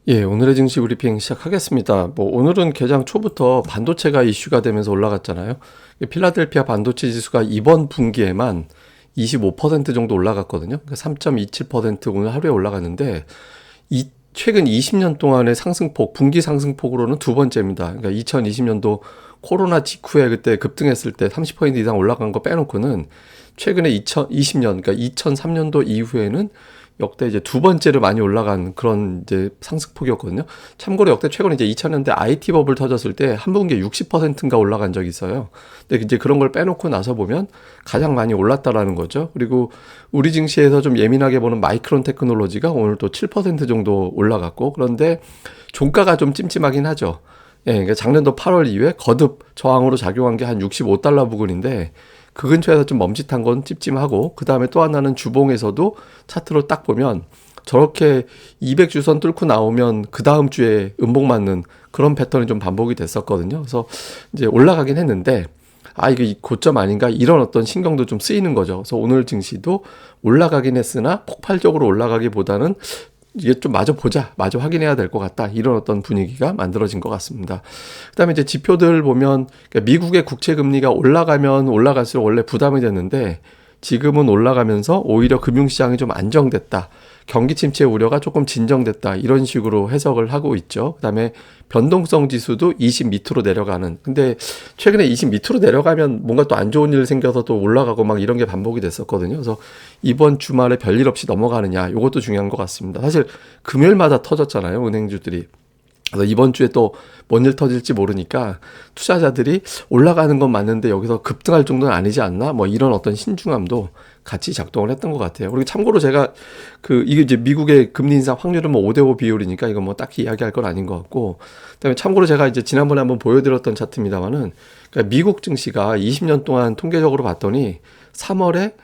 예, 오늘의 증시 브리핑 시작하겠습니다. 오늘은 개장 초부터 반도체가 이슈가 되면서 올라갔잖아요. 필라델피아 반도체 지수가 이번 분기에만 25% 정도 올라갔거든요. 그러니까 3.27% 오늘 하루에 올라갔는데, 최근 20년 동안의 상승폭, 분기 상승폭으로는 두 번째입니다. 그러니까 2020년도 코로나 직후에 그때 급등했을 때 30% 이상 올라간 거 빼놓고는 최근에 2020년, 그러니까 2003년도 이후에는 역대 이제 두 번째로 많이 올라간 그런 이제 상승폭이었거든요. 참고로 역대 최근에 이제 2000년대 IT 버블 터졌을 때 한 분기에 60%인가 올라간 적이 있어요. 근데 이제 그런 걸 빼놓고 나서 보면 가장 많이 올랐다라는 거죠. 그리고 우리 증시에서 좀 예민하게 보는 마이크론 테크놀로지가 오늘 또 7% 정도 올라갔고, 그런데 종가가 좀 찜찜하긴 하죠. 예, 그러니까 작년도 8월 이후에 거듭 저항으로 작용한 게 한 65달러 부근인데, 그 근처에서 좀 멈칫한 건 찝찝하고, 그 다음에 또 하나는 주봉에서도 차트로 딱 보면 저렇게 200주선 뚫고 나오면 그 다음 주에 음봉 맞는 그런 패턴이 좀 반복이 됐었거든요. 그래서 이제 올라가긴 했는데, 이게 고점 아닌가, 이런 어떤 신경도 좀 쓰이는 거죠. 그래서 오늘 증시도 올라가긴 했으나 폭발적으로 올라가기보다는 이게 좀 마저 보자, 마저 확인해야 될 것 같다, 이런 어떤 분위기가 만들어진 것 같습니다. 그다음에 이제 지표들 보면, 그러니까 미국의 국채 금리가 올라가면 올라갈수록 원래 부담이 됐는데, 지금은 올라가면서 오히려 금융시장이 좀 안정됐다, 경기 침체 우려가 조금 진정됐다, 이런 식으로 해석을 하고 있죠. 그다음에 변동성 지수도 20 밑으로 내려가는. 근데 최근에 20 밑으로 내려가면 뭔가 또 안 좋은 일 생겨서 또 올라가고 막 이런 게 반복이 됐었거든요. 그래서 이번 주말에 별일 없이 넘어가느냐, 이것도 중요한 것 같습니다. 사실 금요일마다 터졌잖아요, 은행주들이. 그래서 이번 주에 또 뭔 일 터질지 모르니까 투자자들이 올라가는 건 맞는데 여기서 급등할 정도는 아니지 않나? 뭐 이런 어떤 신중함도 같이 작동을 했던 것 같아요. 그리고 참고로 제가 이게 이제 미국의 금리 인상 확률은 뭐 5대5 비율이니까 이거 뭐 딱히 이야기할 건 아닌 것 같고, 그다음에 참고로 제가 이제 지난번에 한번 보여드렸던 차트입니다만은, 그러니까 미국 증시가 20년 동안 통계적으로 봤더니 3월에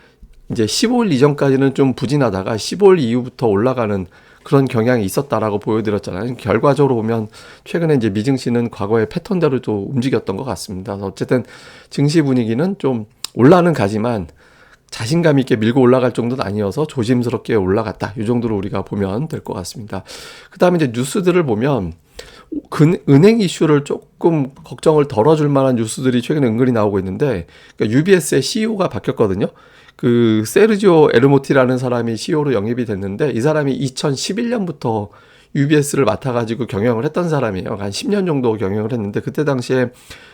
이제 15일 이전까지는 좀 부진하다가 15일 이후부터 올라가는 그런 경향이 있었다라고 보여드렸잖아요. 결과적으로 보면 최근에 이제 미증시는 과거의 패턴대로 또 움직였던 것 같습니다. 어쨌든 증시 분위기는 좀 올라는 가지만 자신감 있게 밀고 올라갈 정도는 아니어서 조심스럽게 올라갔다, 이 정도로 우리가 보면 될 것 같습니다. 그 다음에 이제 뉴스들을 보면 은행 이슈를 조금 걱정을 덜어줄 만한 뉴스들이 최근에 은근히 나오고 있는데, 그러니까 UBS의 CEO가 바뀌었거든요. 세르지오 에르모티라는 사람이 CEO로 영입이 됐는데, 이 사람이 2011년부터 UBS를 맡아가지고 경영을 했던 사람이에요. 한 10년 정도 경영을 했는데, 그때 당시에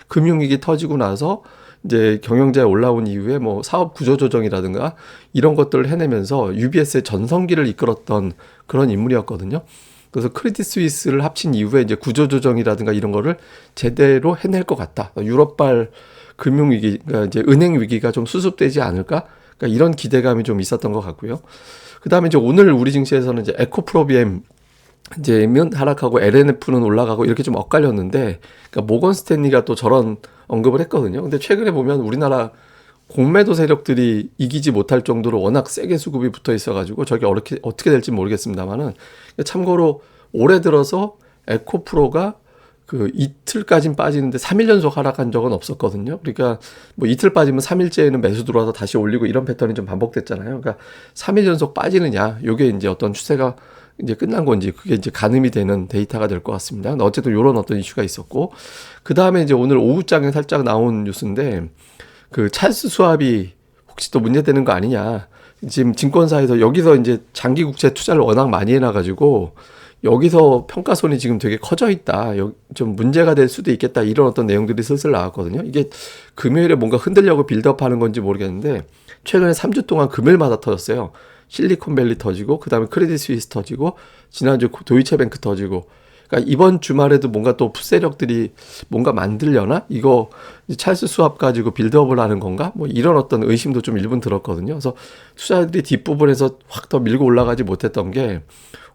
금융위기 터지고 나서 이제 경영자에 올라온 이후에 뭐 사업 구조 조정이라든가 이런 것들을 해내면서 UBS의 전성기를 이끌었던 그런 인물이었거든요. 그래서 크레딧 스위스를 합친 이후에 이제 구조 조정이라든가 이런 거를 제대로 해낼 것 같다. 유럽발 금융위기, 그러니까 이제 은행 위기가 좀 수습되지 않을까? 그러니까 이런 기대감이 좀 있었던 것 같고요. 그 다음에 이제 오늘 우리 증시에서는 이제 에코프로비엠 이제면 하락하고 LNF는 올라가고 이렇게 좀 엇갈렸는데, 그러니까 모건 스탠리가 또 저런 언급을 했거든요. 근데 최근에 보면 우리나라 공매도 세력들이 이기지 못할 정도로 워낙 세게 수급이 붙어 있어가지고 저게 어떻게 될지 모르겠습니다만은, 참고로 올해 들어서 에코프로가 이틀까진 빠지는데 3일 연속 하락한 적은 없었거든요. 그러니까 뭐 이틀 빠지면 3일째에는 매수 들어와서 다시 올리고 이런 패턴이 좀 반복됐잖아요. 그러니까 3일 연속 빠지느냐, 요게 이제 어떤 추세가 이제 끝난 건지, 그게 이제 가늠이 되는 데이터가 될 것 같습니다. 근데 어쨌든 이런 어떤 이슈가 있었고, 그 다음에 이제 오늘 오후장에 살짝 나온 뉴스인데, 찰스 수합이 혹시 또 문제되는 거 아니냐. 지금 증권사에서 여기서 이제 장기 국채 투자를 워낙 많이 해놔가지고 여기서 평가손이 지금 되게 커져 있다, 좀 문제가 될 수도 있겠다, 이런 어떤 내용들이 슬슬 나왔거든요. 이게 금요일에 뭔가 흔들려고 빌드업하는 건지 모르겠는데, 최근에 3주 동안 금요일마다 터졌어요. 실리콘밸리 터지고, 그 다음에 크레딧 스위스 터지고, 지난주 도이체뱅크 터지고. 그러니까 이번 주말에도 뭔가 또 풋세력들이 뭔가 만들려나? 이거 찰스 수합 가지고 빌드업을 하는 건가? 뭐 이런 어떤 의심도 좀 일부 들었거든요. 그래서 투자들이 뒷부분에서 확 더 밀고 올라가지 못했던 게,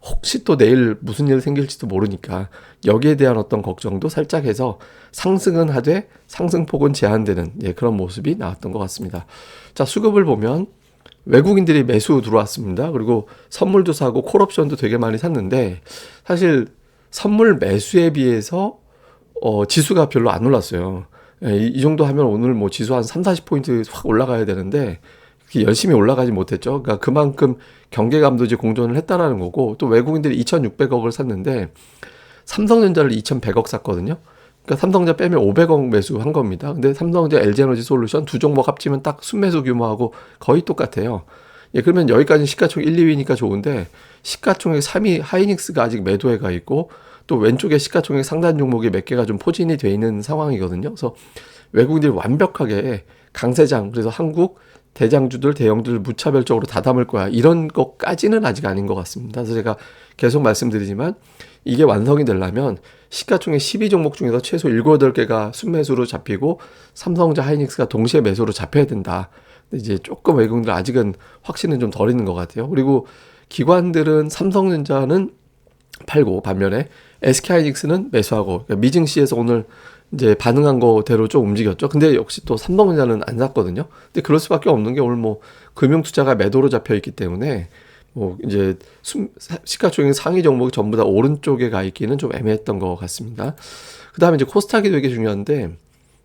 혹시 또 내일 무슨 일 생길지도 모르니까 여기에 대한 어떤 걱정도 살짝 해서 상승은 하되 상승폭은 제한되는, 그런 모습이 나왔던 것 같습니다. 자, 수급을 보면 외국인들이 매수 들어왔습니다. 그리고 선물도 사고 콜옵션도 되게 많이 샀는데, 사실 선물 매수에 비해서 지수가 별로 안 올랐어요. 이 정도 하면 오늘 뭐 지수 한 3, 40포인트 확 올라가야 되는데 열심히 올라가지 못했죠. 그러니까 그만큼 경계감도 이제 공존을 했다라는 거고, 또 외국인들이 2,600억을 샀는데 삼성전자를 2,100억 샀거든요. 그러니까 삼성전자 빼면 500억 매수한 겁니다. 근데 삼성전자, LG에너지 솔루션 두 종목 합치면 딱 순매수 규모하고 거의 똑같아요. 예, 그러면 여기까지는 시가총 1, 2위니까 좋은데, 시가총액 3위 하이닉스가 아직 매도해 가 있고, 또 왼쪽에 시가총액 상단 종목이 몇 개가 좀 포진이 돼 있는 상황이거든요. 그래서 외국인들이 완벽하게 강세장, 그래서 한국 대장주들, 대형주들 무차별적으로 다 담을 거야, 이런 것까지는 아직 아닌 것 같습니다. 그래서 제가 계속 말씀드리지만, 이게 완성이 되려면 시가총액 12종목 중에서 최소 7, 8개가 순매수로 잡히고 삼성전자, 하이닉스가 동시에 매수로 잡혀야 된다. 근데 이제 조금 외국인들 아직은 확신은 좀 덜 있는 것 같아요. 그리고 기관들은 삼성전자는 팔고, 반면에 SK하이닉스는 매수하고, 그러니까 미증시에서 오늘 이제 반응한 거대로 좀 움직였죠. 근데 역시 또 삼성전자는 안 샀거든요. 근데 그럴 수밖에 없는 게, 오늘 뭐 금융투자가 매도로 잡혀 있기 때문에 뭐 이제 시가총액 상위 종목이 전부 다 오른쪽에 가 있기는 좀 애매했던 것 같습니다. 그 다음에 이제 코스닥이 되게 중요한데,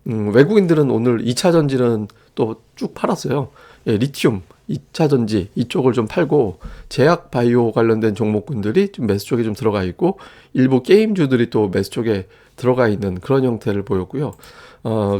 외국인들은 오늘 2차 전지는 또 쭉 팔았어요. 예, 리튬 2차 전지 이쪽을 좀 팔고, 제약 바이오 관련된 종목군들이 좀 매수 쪽에 좀 들어가 있고, 일부 게임주들이 또 매수 쪽에 들어가 있는 그런 형태를 보였고요.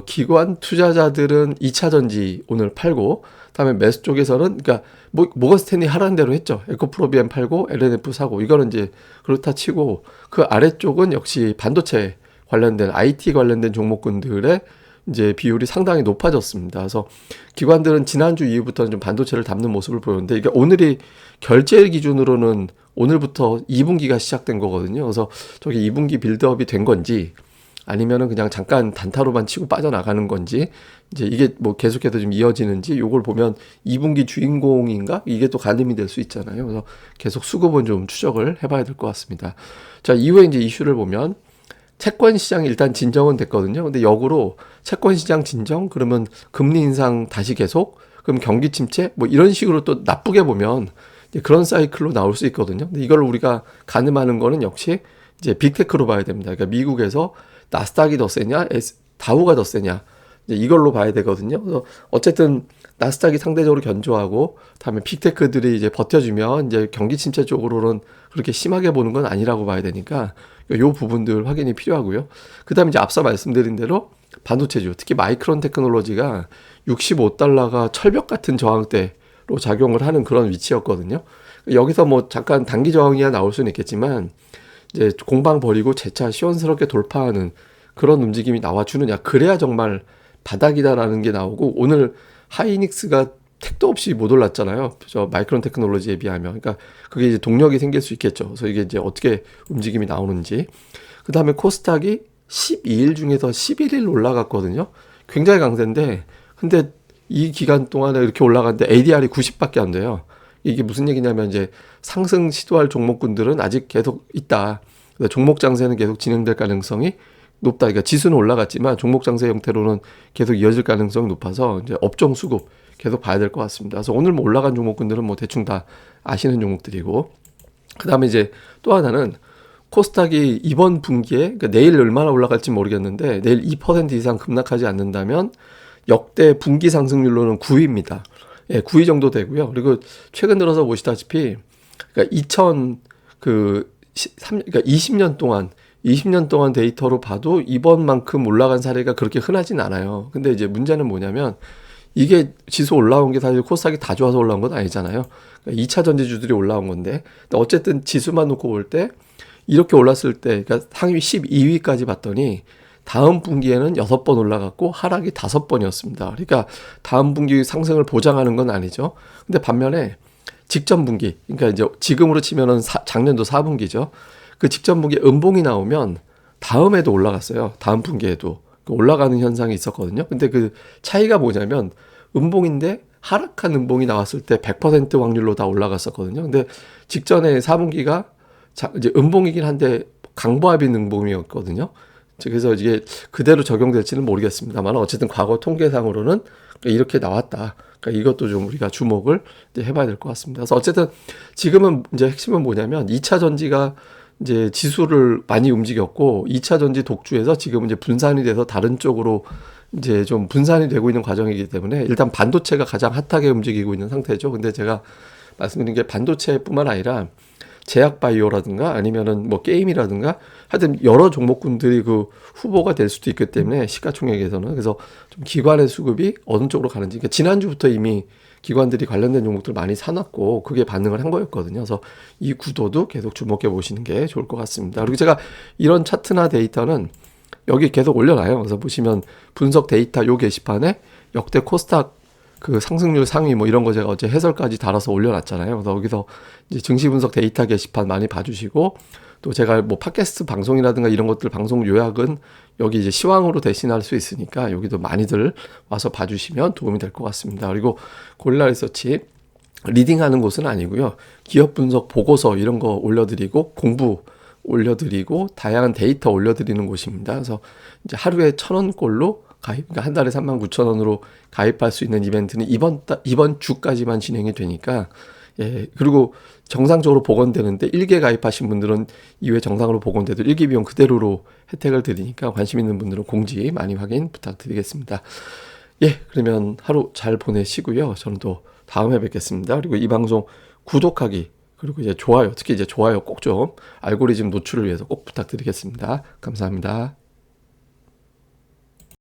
기관 투자자들은 2차 전지 오늘 팔고, 다음에 매수 쪽에서는, 그러니까 모건스탠리 하라는 대로 했죠. 에코프로비엠 팔고 LNF 사고, 이거는 이제 그렇다 치고, 그 아래쪽은 역시 반도체 관련된 IT 관련된 종목군들의 이제 비율이 상당히 높아졌습니다. 그래서 기관들은 지난주 이후부터는 좀 반도체를 담는 모습을 보였는데, 이게 오늘이 결제 기준으로는 오늘부터 2분기가 시작된 거거든요. 그래서 저게 2분기 빌드업이 된 건지, 아니면은 그냥 잠깐 단타로만 치고 빠져나가는 건지, 이제 이게 뭐 계속해서 좀 이어지는지, 요걸 보면 2분기 주인공인가? 이게 또 가늠이 될 수 있잖아요. 그래서 계속 수급은 좀 추적을 해봐야 될 것 같습니다. 자, 이후에 이제 이슈를 보면, 채권 시장이 일단 진정은 됐거든요. 근데 역으로 채권 시장 진정, 그러면 금리 인상 다시 계속, 그럼 경기 침체, 뭐 이런 식으로 또 나쁘게 보면 이제 그런 사이클로 나올 수 있거든요. 근데 이걸 우리가 가늠하는 거는 역시 이제 빅테크로 봐야 됩니다. 그러니까 미국에서 나스닥이 더 세냐, 다우가 더 세냐, 이제 이걸로 봐야 되거든요. 그래서 어쨌든 나스닥이 상대적으로 견조하고, 다음에 빅테크들이 이제 버텨주면 이제 경기 침체 쪽으로는 그렇게 심하게 보는 건 아니라고 봐야 되니까, 요 부분들 확인이 필요하고요. 그 다음에 이제 앞서 말씀드린 대로 반도체주, 특히 마이크론 테크놀로지가 65달러가 철벽 같은 저항대로 작용을 하는 그런 위치였거든요. 여기서 뭐 잠깐 단기 저항이야 나올 수는 있겠지만, 이제 공방 버리고 재차 시원스럽게 돌파하는 그런 움직임이 나와주느냐, 그래야 정말 바닥이다라는 게 나오고, 오늘 하이닉스가 택도 없이 못 올랐잖아요. 저 마이크론 테크놀로지에 비하면. 그러니까 그게 이제 동력이 생길 수 있겠죠. 그래서 이게 이제 어떻게 움직임이 나오는지. 그 다음에 코스닥이 12일 중에서 11일 올라갔거든요. 굉장히 강세인데, 근데 이 기간 동안에 이렇게 올라갔는데 ADR이 90밖에 안 돼요. 이게 무슨 얘기냐면, 이제 상승 시도할 종목군들은 아직 계속 있다. 종목 장세는 계속 진행될 가능성이 높다. 그러니까 지수는 올라갔지만 종목 장세 형태로는 계속 이어질 가능성이 높아서, 이제 업종 수급 계속 봐야 될 것 같습니다. 그래서 오늘 뭐 올라간 종목군들은 뭐 대충 다 아시는 종목들이고, 그 다음에 이제 또 하나는 코스닥이 이번 분기에, 그러니까 내일 얼마나 올라갈지 모르겠는데, 내일 2% 이상 급락하지 않는다면 역대 분기 상승률로는 9위입니다. 예, 9위 정도 되고요. 그리고 최근 들어서 보시다시피, 그러니까 그러니까 20년 동안 데이터로 봐도 이번만큼 올라간 사례가 그렇게 흔하진 않아요. 근데 이제 문제는 뭐냐면, 이게 지수 올라온 게 사실 코스닥이 다 좋아서 올라온 건 아니잖아요. 그러니까 2차 전지주들이 올라온 건데, 어쨌든 지수만 놓고 볼 때 이렇게 올랐을 때, 그러니까 상위 12위까지 봤더니 다음 분기에는 6번 올라갔고 하락이 5번이었습니다. 그러니까 다음 분기 상승을 보장하는 건 아니죠. 근데 반면에 직전 분기, 그러니까 이제 지금으로 치면은 작년도 4분기죠. 그 직전 분기에 음봉이 나오면 다음에도 올라갔어요. 다음 분기에도 올라가는 현상이 있었거든요. 근데 그 차이가 뭐냐면, 음봉인데 하락한 음봉이 나왔을 때 100% 확률로 다 올라갔었거든요. 근데 직전에 4분기가 이제 음봉이긴 한데 강보합인 음봉이었거든요. 그래서 이게 그대로 적용될지는 모르겠습니다만, 어쨌든 과거 통계상으로는 이렇게 나왔다. 그러니까 이것도 좀 우리가 주목을 해봐야 될 것 같습니다. 그래서 어쨌든 지금은 이제 핵심은 뭐냐면, 2차 전지가 이제 지수를 많이 움직였고, 2차 전지 독주에서 지금 이제 분산이 돼서 다른 쪽으로 이제 좀 분산이 되고 있는 과정이기 때문에 일단 반도체가 가장 핫하게 움직이고 있는 상태죠. 근데 제가 말씀드린 게 반도체뿐만 아니라 제약 바이오라든가 아니면은 뭐 게임이라든가 하여튼 여러 종목군들이 그 후보가 될 수도 있기 때문에 시가총액에서는 그래서 좀 기관의 수급이 어느 쪽으로 가는지 그러니까 지난주부터 이미 기관들이 관련된 종목들 많이 사놨고 그게 반응을 한 거였거든요. 그래서 이 구도도 계속 주목해 보시는 게 좋을 것 같습니다. 그리고 제가 이런 차트나 데이터는 여기 계속 올려놔요. 그래서 보시면 분석 데이터 요 게시판에 역대 코스닥 그 상승률 상위 뭐 이런 거 제가 어제 해설까지 달아서 올려놨잖아요. 그래서 여기서 이제 증시 분석 데이터 게시판 많이 봐주시고 또 제가 뭐 팟캐스트 방송이라든가 이런 것들 방송 요약은 여기 이제 시황으로 대신할 수 있으니까 여기도 많이들 와서 봐주시면 도움이 될 것 같습니다. 그리고 고릴라 리서치 리딩하는 곳은 아니고요. 기업 분석 보고서 이런 거 올려드리고 공부 올려드리고 다양한 데이터 올려드리는 곳입니다. 그래서 이제 하루에 1,000원꼴로 가입, 그러니까 한 달에 39,000원으로 가입할 수 있는 이벤트는 이번 주까지만 진행이 되니까, 예, 그리고 정상적으로 복원되는데 1개 가입하신 분들은 이후에 정상으로 복원돼도 1기 비용 그대로로 혜택을 드리니까 관심 있는 분들은 공지 많이 확인 부탁드리겠습니다. 예, 그러면 하루 잘 보내시고요. 저는 또 다음에 뵙겠습니다. 그리고 이 방송 구독하기, 그리고 이제 좋아요, 특히 이제 좋아요 꼭 좀 알고리즘 노출을 위해서 꼭 부탁드리겠습니다. 감사합니다.